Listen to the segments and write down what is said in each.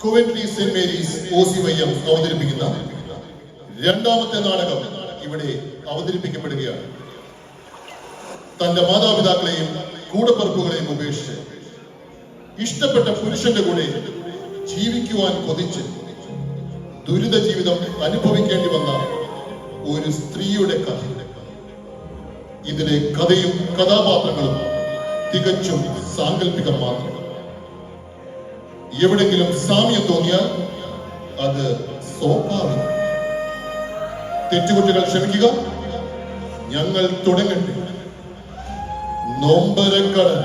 Coventry saint Mary's OCYM അവതരിപ്പിക്കുന്ന രണ്ടാമത്തെ നാടകം ഇവിടെ അവതരിപ്പിക്കപ്പെടുകയാണ്. തന്റെ മാതാപിതാക്കളെയും കൂടപ്പറപ്പുകളെയും ഉപേക്ഷിച്ച് ഇഷ്ടപ്പെട്ട പുരുഷന്റെ കൂടെ ജീവിക്കുവാൻ കൊതിച്ച് ദുരിത ജീവിതം അനുഭവിക്കേണ്ടി വന്ന ഒരു സ്ത്രീയുടെ കഥ. ഇതിലെ കഥയും കഥാപാത്രങ്ങളും തികച്ചും സാങ്കല്പികം മാത്രം. എവിടെങ്കിലും സാമ്യം തോന്നിയാൽ അത് സ്വാഭാവികം. തെറ്റുകുട്ടികൾ ക്ഷമിക്കുക, ഞങ്ങൾ തുടങ്ങട്ടെ. നൊമ്പരക്കടൽ.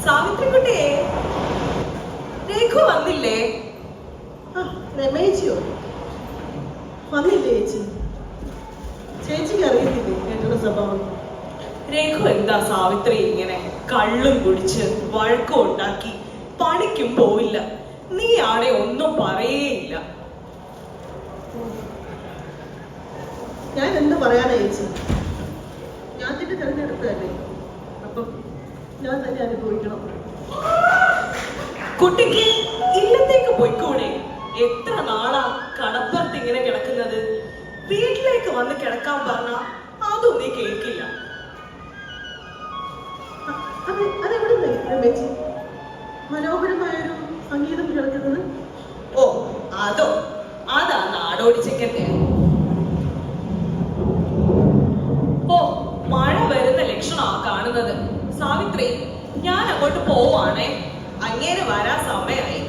സാവിത്രിക്കുട്ടിയെ, രഘു വന്നില്ലേ? രമേശിയോ വന്നില്ലേ? ചേച്ചിക്ക് അറിയത്തില്ലേ ഏട്ടന്റെ സ്വഭാവം? രഘു എന്താ സാവിത്രി ഇങ്ങനെ കള്ളും കുടിച്ച് വഴക്കം ഉണ്ടാക്കി പണിക്കും പോയില്ല. നീ ആടെ ഒന്നും പറയേയില്ല. ഞാൻ എന്ത് പറയാനാ ചേച്ചി? ഞാൻ തന്നെ തെരഞ്ഞെടുത്തതല്ലേ, അപ്പം ഞാൻ തന്നെ അനുഭവിക്കണം. കുട്ടിക്ക് ഇല്ലത്തേക്ക് പോയിക്കൂടെ? എത്ര നാളാ കടപ്പുറത്ത് ഇങ്ങനെ കിടക്കുന്നത്? വീട്ടിലേക്ക് വന്ന് കിടക്കാൻ പറഞ്ഞാ അതും നീ കേൾക്കില്ല. അതെവിടെ രമേശി മനോഹരമായൊരു സംഗീതം കേൾക്കുന്നത്? ഓ, അതാ നാടോടിച്ചക്കന്റെ. ഓ, മഴ വരുന്ന ലക്ഷണമാ കാണുന്നത്. സാവിത്രി, ഞാൻ അങ്ങോട്ട് പോവാണേ. അങ്ങേരെ വരാൻ സമയമായി.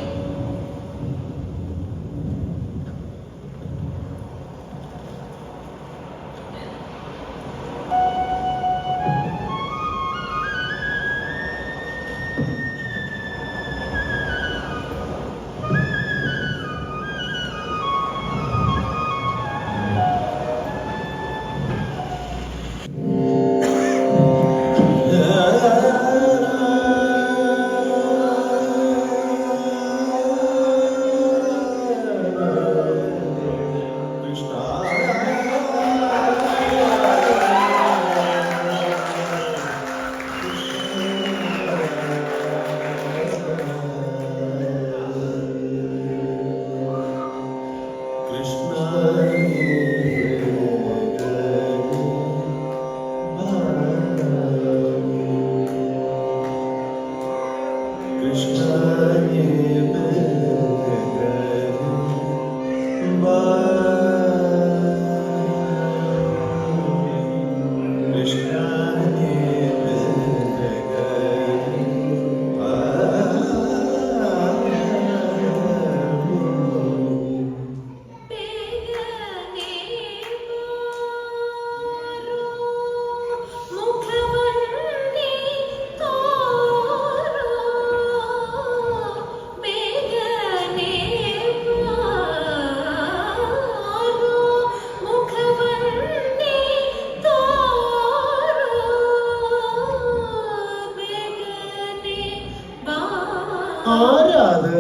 ആരാ അത്?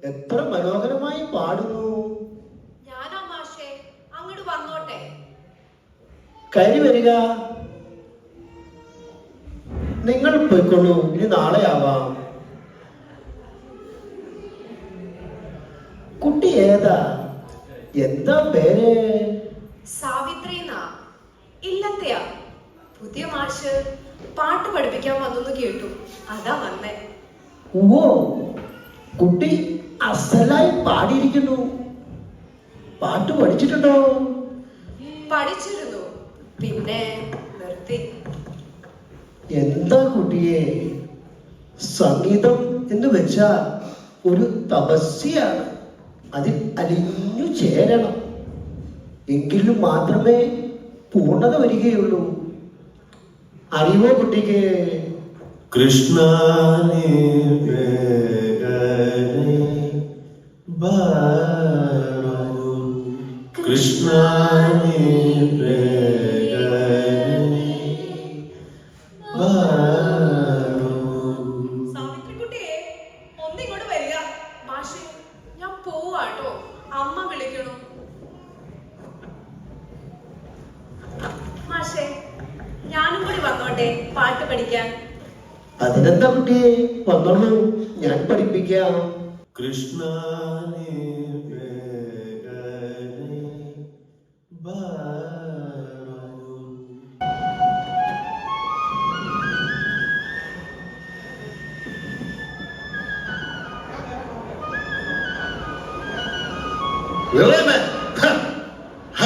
എത്ര മനോഹരമായി പാടുന്നു. ഞാനാ മാഷേ, അങ്ങോട്ട് വന്നോട്ടെ. കയറി വരിക. നിങ്ങൾ പോയിക്കൊള്ളൂ, ഇനി നാളെ ആവാം. കുട്ടി ഏതാ? എന്താ പേര്? സാവിത്രിന്നാ. ഇല്ലത്തെയാ. പുതിയ മാഷ് പാട്ട് പഠിപ്പിക്കാൻ വന്നു കേട്ടു, അതാ വന്നേ. ഓ, കുട്ടി അസലായി പാടിയിരിക്കുന്നു. പാട്ട് പഠിച്ചിട്ടുണ്ടോ? പഠിച്ചിരുന്നു, പിന്നെ നിർത്തി. എന്താ കുട്ടിയെ, സംഗീതം എന്ന് വെച്ചാ ഒരു തപസ്യാണ്. അതിൽ അലിഞ്ഞു ചേരണം, എങ്കിലും മാത്രമേ പൂർണ്ണത വരികയുള്ളൂ. അറിവോ കുട്ടിക്ക്? കൃഷ്ണ നീ വേഗനെ ബാരോ, കൃഷ്ണ നീ വേഗനെ ബാരോ. സാവിത്രിക്കുട്ടിയെ ഒന്നിങ്ങോട്ട് വരിക. മാഷെ, ഞാൻ പോവാട്ടോ, അമ്മ വിളിക്കണു. മാഷെ, ഞാനും കൂടി വന്നോട്ടെ പാട്ട് പഠിക്കാൻ. അതിനെന്താ കുട്ടിയെ, വന്നോളൂ, ഞാൻ പഠിപ്പിക്കാം. കൃഷ്ണ നീ വേഗനെ ബാരോ. വിളയുന്നേ.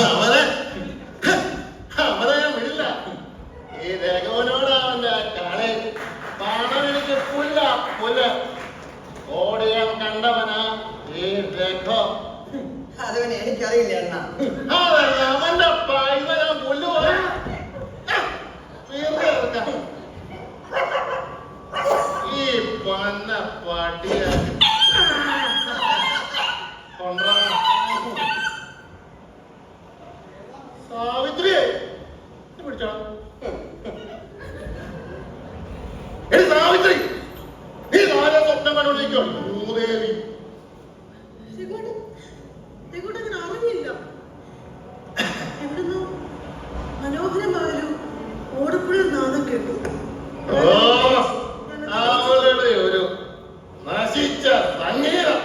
അവനെ അവനെ ഞാൻ വിടില്ല. ഈ രഘുവിനോട് അവന്റെ കളി. പണം എനിക്ക് പുല്ല പുല്ല്. ഓടിയാൻ കണ്ടവനാ ഈ രഘു. അതുകൊണ്ട് എനിക്കറിയില്ല അണ്ണ. അതല്ല അവന്റെ പൈസ ഞാൻ പുല്ല് പോലെ വീർത്ത് കിടക്കാം. ഈ പന്ന പട്ടിയ കൊണ്ടാ സാവിത്രി പിടിച്ചോ. എടി സാവിത്രി, നീ നാളെ സ്വപ്നം കണ്ടോണ്ടിരിക്കോ? ഭൂദേവി. അങ്ങനെ അറിഞ്ഞില്ല. എവിടുന്നോ മനോഹരമായൊരു ഓടക്കുഴൽ നാദം കേട്ടു. ഓ, അവളുടെ ഒരു നശിച്ച സംഗീതം.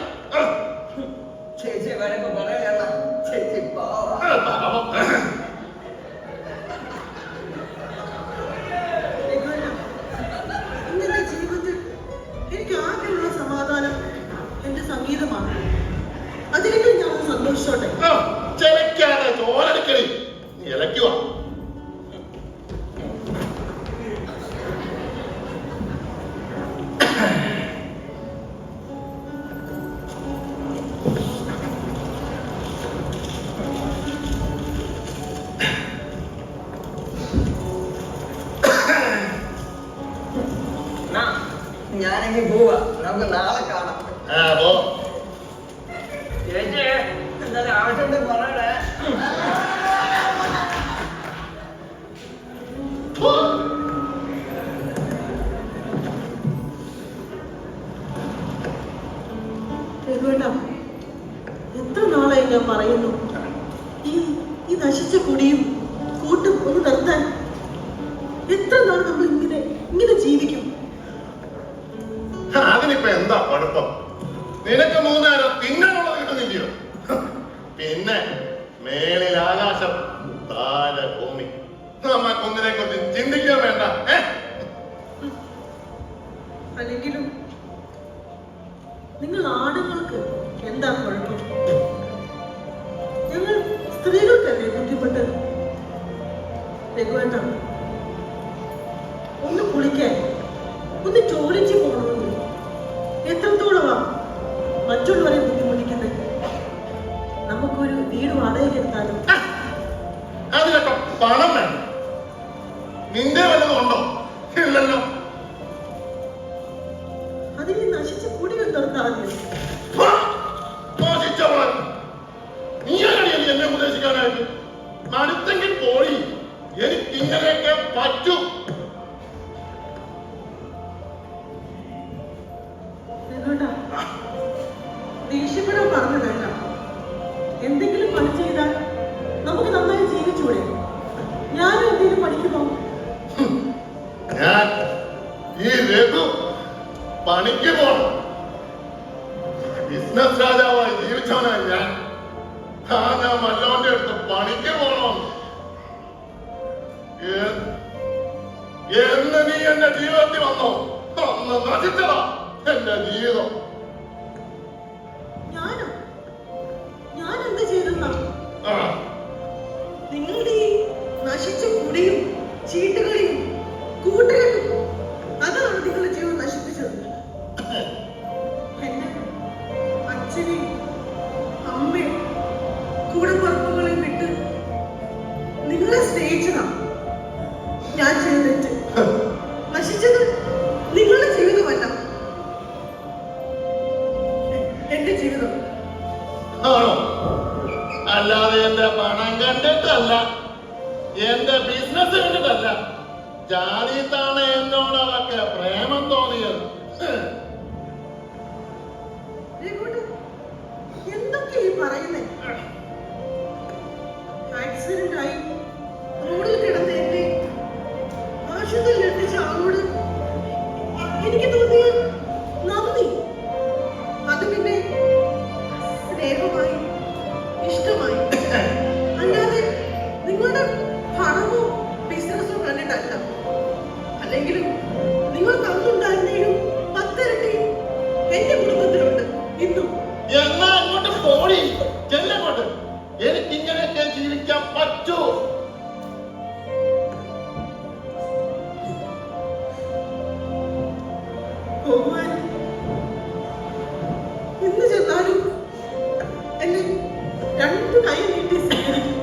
ചേച്ചി വരുമ്പോ പറയണ ചേച്ചി പാവം. ഇന്നെന്റെ ജീവിതത്തിൽ എനിക്ക് ആകെയുള്ള സമാധാനം എന്റെ സംഗീതമാണ്. അതിലെങ്കിലും ഞാൻ സന്തോഷിച്ചോട്ടെ. ചെലക്കാതെ ചോരടിക്കടി. നീ ഇലക്കുക. ഞാനെങ്കിൽ പോവാ, നമുക്ക് നാളെ കാണാം. പോ. ചേച്ചി എന്തായാലും ആവശ്യം പറയണേ. രഘുവേട്ടാ, എത്ര നാളായി ഞാൻ പറയുന്നു ഈ നശിച്ച കുടിയും കൂട്ടും ഒന്ന് നിർത്താൻ. എത്ര നാൾ നമ്മൾ ഇങ്ങനെ ജീവിക്കും? അതിനിപ്പോ എന്താ കുഴപ്പം? നിനക്ക് 3 നേരം തിന്നാനുള്ളത് കിട്ടുന്നില്ലയോ? പിന്നെ മേളിൽ ആകാശം, താഴെ ഭൂമി. നമുക്കൊന്നിനെ കുറിച്ച് ചിന്തിക്കാൻ വേണ്ട. അല്ലെങ്കിലും നിങ്ങൾ ആണുങ്ങൾക്ക് എന്താ കുഴപ്പം? ഞങ്ങൾ സ്ത്രീകൾക്കല്ലേ ബുദ്ധിമുട്ട്? രഘുവേട്ട, ഒന്ന് കുളിക്കാൻ, ഒന്ന് ചോദിച്ചു പോകണമെന്ന് എത്രത്തോളമാ മറ്റുള്ളവരെ ബുദ്ധിമുട്ടിക്കുന്നത്? നമുക്കൊരു വീട് വാടകയ്ക്കെടുത്താലും. അതിനൊക്കെ പണം വേണം. നിന്റെ വല്ലതും ഉണ്ടോ? ഇല്ലല്ലോ. അതിന് നശിച്ച കുടികൾ നിർത്താൻ മോശിച്ചവൾ, നീയാണല്ലേ എന്നെ ഉപദേശിക്കാനായിട്ട്? അടുത്തെങ്കിൽ പോയി. എനിക്കിങ്ങനെയൊക്കെ പറ്റൂ. ദേഷ്യപ്പെടാൻ പറഞ്ഞു വേണ്ട. എന്തെങ്കിലും പണി ചെയ്താൽ നമുക്ക് നന്നായി ജീവിച്ചൂടെ? ഞാനും എന്തെങ്കിലും പഠിക്കുമോ? ഞാൻ ഈ രഘു പണിക്ക് പോണം. ബിസിനസ് രാജാവായി ജീവിച്ചവനായി ഞാൻ. ഞാൻ മല്ലോന്റെ അടുത്ത് പണിക്ക് പോണം എന്ന് നീ എന്റെ ജീവിതത്തിൽ വന്നോ? അന്ന് നശിച്ചതാ എന്റെ ജീവിതം. ഞാൻ എന്ത് ചെയ്തെന്നാ? കൂടപ്പുറപ്പുകളെ വിട്ട് നിങ്ങളെ സ്നേഹിച്ചതാ ഞാൻ ചെയ്ത തെറ്റ്. നശിച്ചത് നിങ്ങളുടെ ജീവിതമല്ല, എന്റെ ജീവിതം. ആണോ? അല്ലാതെ എന്റെ പണം കണ്ടിട്ടല്ല, എന്റെ ബിസിനസ് കണ്ടിട്ടല്ല. ജാതിത്താണ് എന്നോട് അവർക്ക് പ്രേമം തോന്നിയത്. എന്തൊക്കെ ഈ പറയുന്നേ? ആക്സിഡന്റ് ആയി റോഡിൽ കിടന്ന എന്നെ ആശുപത്രിയിൽ എത്തിച്ച ആളോട് എനിക്ക് തോന്നിയ നന്ദി, അത് പിന്നെ സ്നേഹമായി, ഇഷ്ടമായി, അല്ലാതെ നിങ്ങളുടെ പണമോ ബിസിനസ്സോ കണ്ടിട്ടല്ല. അല്ലെങ്കിലും നിങ്ങൾ തന്നുണ്ടായിരുന്നതിനും 10 ഇരട്ടി എന്റെ കുടുംബത്തിലുണ്ട് ഇന്നും. എന്നാ അങ്ങോട്ട് പോടി, ചെല്ലങ്ങോട്ട്. എനിക്കിങ്ങനെയൊക്കെ ജീവിക്കാൻ പറ്റൂ. പോകുവാൻ ഇന്ന് ചെന്നാലും എന്നെ 2 കൈ നീട്ടി സ്വീകരിക്കും.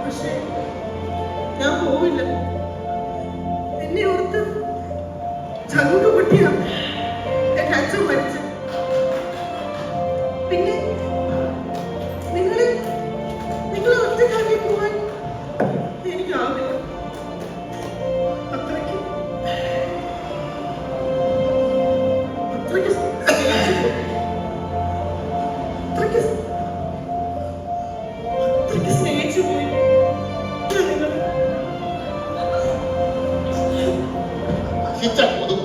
പക്ഷേ ഞാൻ പോവില്ല. എന്നെ ഓർത്ത് ചങ്ക് പൊട്ടിയ എന്റെ അച്ഛൻ മരിച്ചു. പിന്നെ നിങ്ങളെ ഒറ്റക്കാക്കി പോവാൻ എനിക്കാവില്ല. അത്രയ്ക്ക് സ്നേഹിച്ചു പോയി ഞാൻ നിങ്ങളെ. നശിച്ച കൊതു.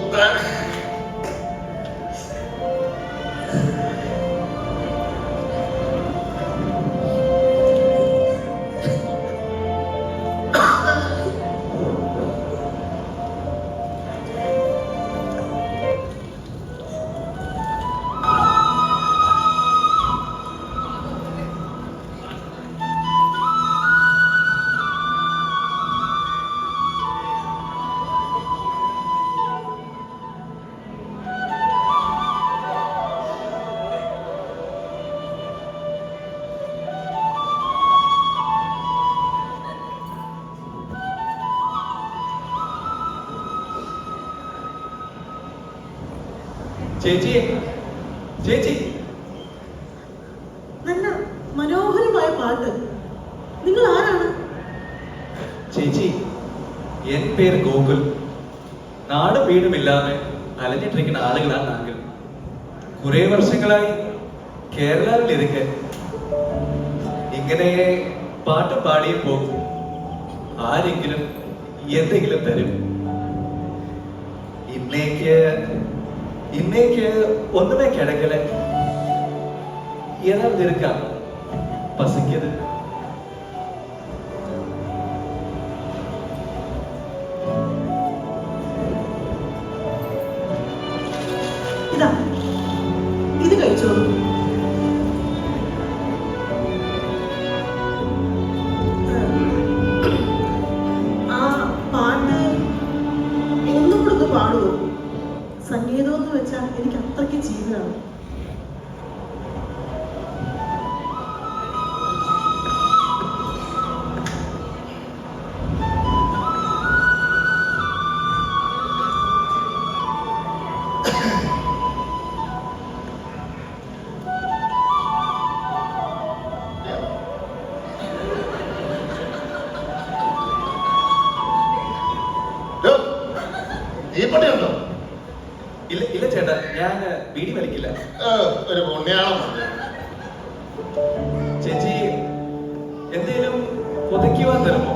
ചേച്ചി, ചേച്ചി, നല്ല മനോഹരമായ പാട്ട്. നിങ്ങൾ ആരാണ്? ചേച്ചി, എൻ പേര് ഗോകുൽ. നാടും വീടുമില്ലാതെ അലഞ്ഞിട്ടിരിക്കുന്ന ആളുകളാണ് നാങ്കൾ. കുറെ വർഷങ്ങളായി കേരളത്തിൽ ഇരിക്കെ ഇങ്ങനെ പാട്ട് പാടിയപ്പോ ആരെങ്കിലും എന്തെങ്കിലും തരും. இன்னைக்கு ஒண்ணுமே கிடைக்கல. ஏதாவது இருக்கா? பசிக்குது. ഇതാ, ഇത് കഴിച്ചോളൂ. ആ പാട്ട് ഒന്നുകൂടെ ഒന്ന് പാടുവോ? സംഗീതം എന്ന് വെച്ചാൽ എനിക്ക് അത്രയ്ക്ക് ജീവനാണ്. തീപ്പണിയുണ്ടോ? ഇല്ല ഇല്ല ചേട്ടാ, ഞാൻ ബീഡി വലിക്കില്ല. ഒരു പുണ്യാളം. ചേച്ചി എന്തേലും പുതയ്ക്കുവാൻ തരുമോ?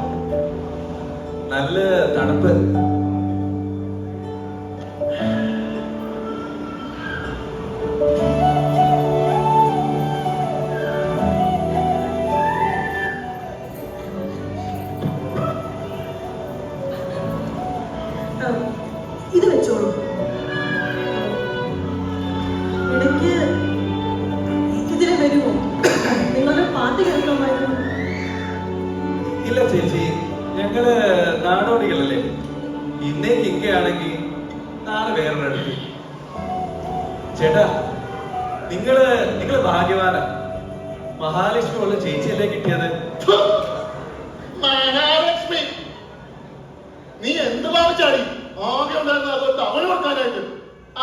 നല്ല തണുപ്പ്. ഇത് വെച്ചോളൂ. ഇടയ്ക്ക് ഇതിനെ വരുമോ? നിങ്ങളുടെ പാട്ട് കേൾക്കാമായിരുന്നു. ഇല്ല ചേച്ചി, ഞങ്ങള് നാടോടികളല്ലേ. ഇന്നേക്ക് ഇങ്ങയാണെങ്കിൽ നാളെ വേറൊരിടത്ത്. ചേട്ടാ, നിങ്ങള് ഭാഗ്യവാന. മഹാലക്ഷ്മി ഉള്ള ചേച്ചിയല്ലേ കിട്ടിയത്. ഥു, മഹാലക്ഷ്മി, നീ എന്ത് ഭാവിച്ചാടി ആകെ ഉണ്ടായിരുന്ന അതുകൊണ്ട് അവൻ വെക്കാനായിട്ട്?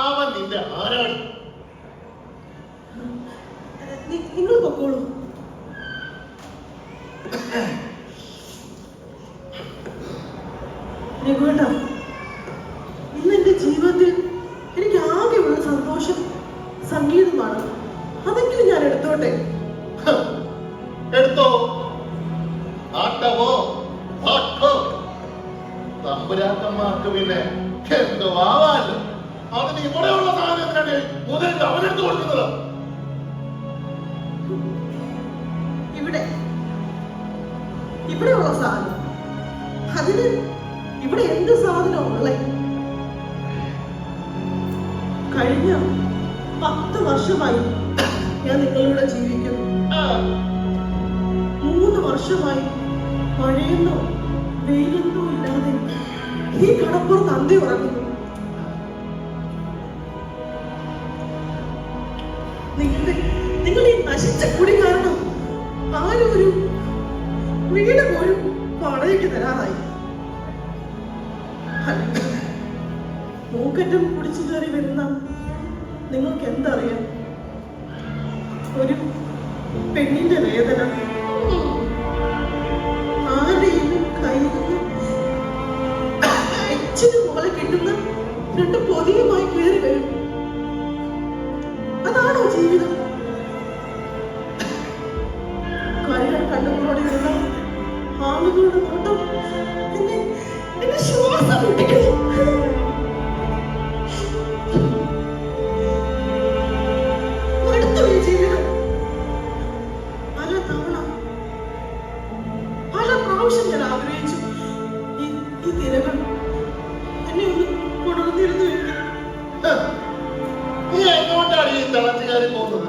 അവൻ നിന്റെ ആരാണ്? നിങ്ങൾ പൊക്കോളൂ. രഘുവേട്ടാ, ഇന്ന് എന്റെ ജീവിതത്തിൽ എനിക്ക് ആകെയുള്ള സന്തോഷം സംഗീതമാണ്. അതെങ്കിലും ഞാൻ എടുത്തോട്ടെ. ഹ, എടുത്തോ. ആട്ടവോ പാട്ടോ തമ്പുരാക്കന്മാർക്ക് പിന്നെ എന്തോ ആവാല്ലോ. അതിന് ഇവിടെയുള്ള സാധനത്തിനാണ് മുതൽ അവനെടുത്ത് കൊടുക്കുന്നത്. ഇവിടെയുള്ള സാധനം, അതിന് ഇവിടെ എന്ത് സാധനമുള്ളേ? കഴിഞ്ഞ 10 വർഷമായി ഞാൻ നിങ്ങളുടെ ജീവിക്കുന്നു. 3 വർഷമായി മഴയെന്നോ വെയിലെന്നോ ഇല്ലാതെ ഈ കടപ്പുറത്ത് അന്തി ഉറങ്ങുന്നു. നിങ്ങൾ ഈ നശിച്ച കുടി കാരണം ആരും ഒരു വീട് പോലും വാടകയ്ക്ക് തരാറായി. മൂക്കറ്റം കുടിച്ചു കയറി വരുന്ന നിങ്ങൾക്ക് എന്തറിയാം? ഒരു പെണ്ണിന്റെ വേദന ആരെയും കയ്യിൽ എച്ചിന് പോലെ കിട്ടുന്ന 2 പൊതിയുമായി കയറി വരും. അതാണോ ജീവിതം? കരകൾ കണ്ണുകളോടെയുള്ള ആളുകളുടെ നോട്ടം എന്നെ ശ്വാസം മുട്ടിക്കുന്നു. മടുത്തു ഈ ജീവിതം. പല തവണ പല പ്രാവശ്യം ഞാൻ ആഗ്രഹിച്ചു ഈ തിരകൾ എന്നെ ഒന്ന് കൊണ്ടുവന്നിരുന്നു. ഹ, നീ എങ്ങോട്ടാണ് ഈ തിളച്ചു കയറി പോകുന്നത്?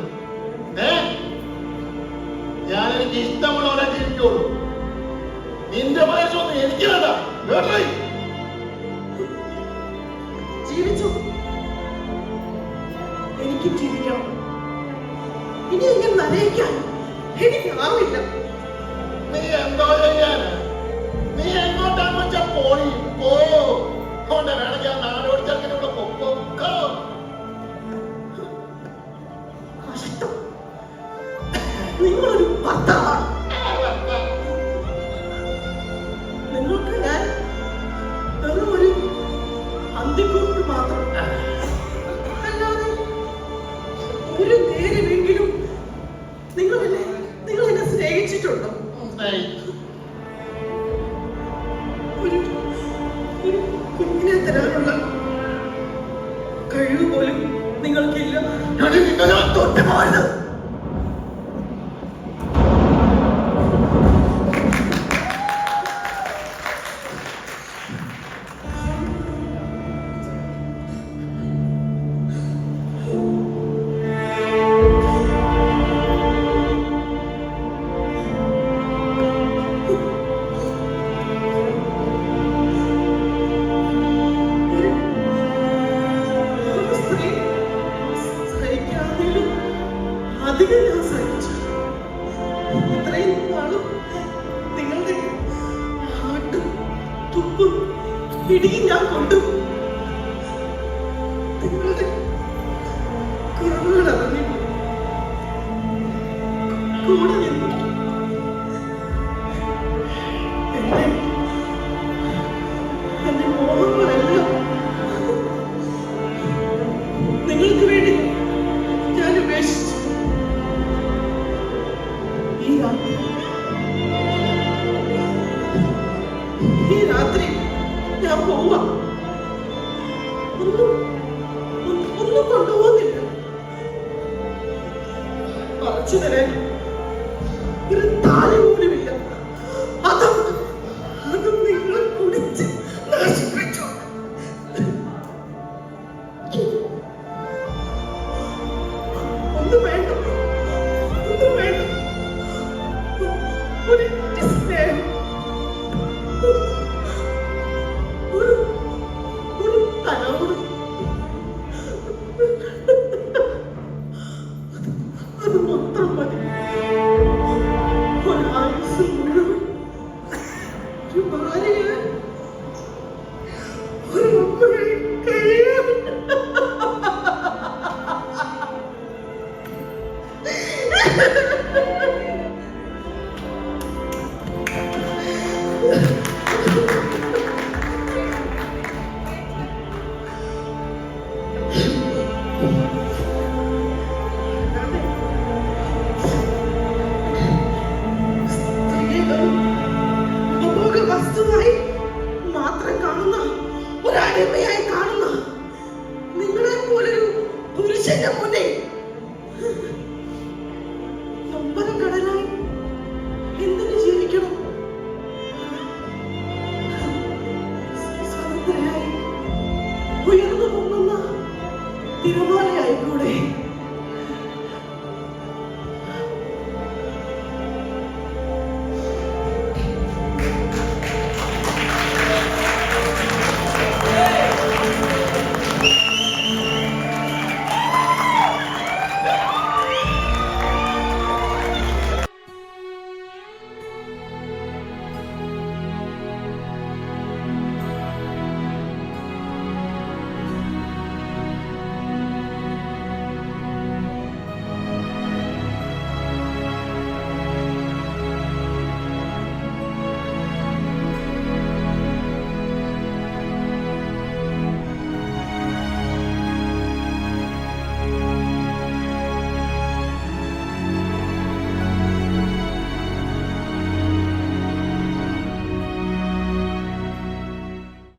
ഞാൻ എനിക്ക് ഇഷ്ടമുള്ളവരെ ജീവിക്കുള്ളൂ. നിന്റെ വയസ്സൊന്നും എനിക്ക് വേണ്ട. കേട്ടോ? ജീവിച്ചു, എനിക്ക് ജീവിക്കണം. ഇനി ഇങ്ങനെ നനയിക്കാൻ എനിക്കാവില്ല. നീ എന്തോ ചെയ്യാന്? നീ എങ്ങോട്ടാന്ന് വെച്ചാ പോയി പോ. കൊണ്ട് വേണമെങ്കിൽ ആ നാടോടി ചെറുക്കനോട് പൊക്കോ. കഷ്ടം. നിങ്ങളൊരു ഭർത്താവാണ്. നിങ്ങൾക്ക് ഞാൻ വെറും ഒരു അന്തിക്കൂട്ട് മാത്രം. അല്ലാതെ ഒരു നേരമെങ്കിലും നിങ്ങൾ എന്നെ സ്നേഹിച്ചിട്ടുണ്ടോ? ഒരു കുഞ്ഞിനെ തരാനുള്ള കഴിവ് പോലും നിങ്ങൾക്കില്ല. തൊട്ടുപോയത് അധികം ഞാൻ സഹിച്ചു. ഇത്രയും നാളും നിങ്ങളുടെ ആട്ടും തുപ്പും ഇടിയും ഞാൻ കൊണ്ടു. നിങ്ങളുടെ കുറവുകൾ അറിഞ്ഞു കൂടെ നിന്നു. എന്റെ മോഹങ്ങളെല്ലാം നിങ്ങൾക്ക് വേണ്ടി ഞാൻ ഉപേക്ഷിച്ചു. ഈ രാത്രി ഞാൻ പോവാ. ഒന്നും കൊണ്ടുപോകുന്നില്ല. പറിച്ചു തരാൻ ഒരു താലി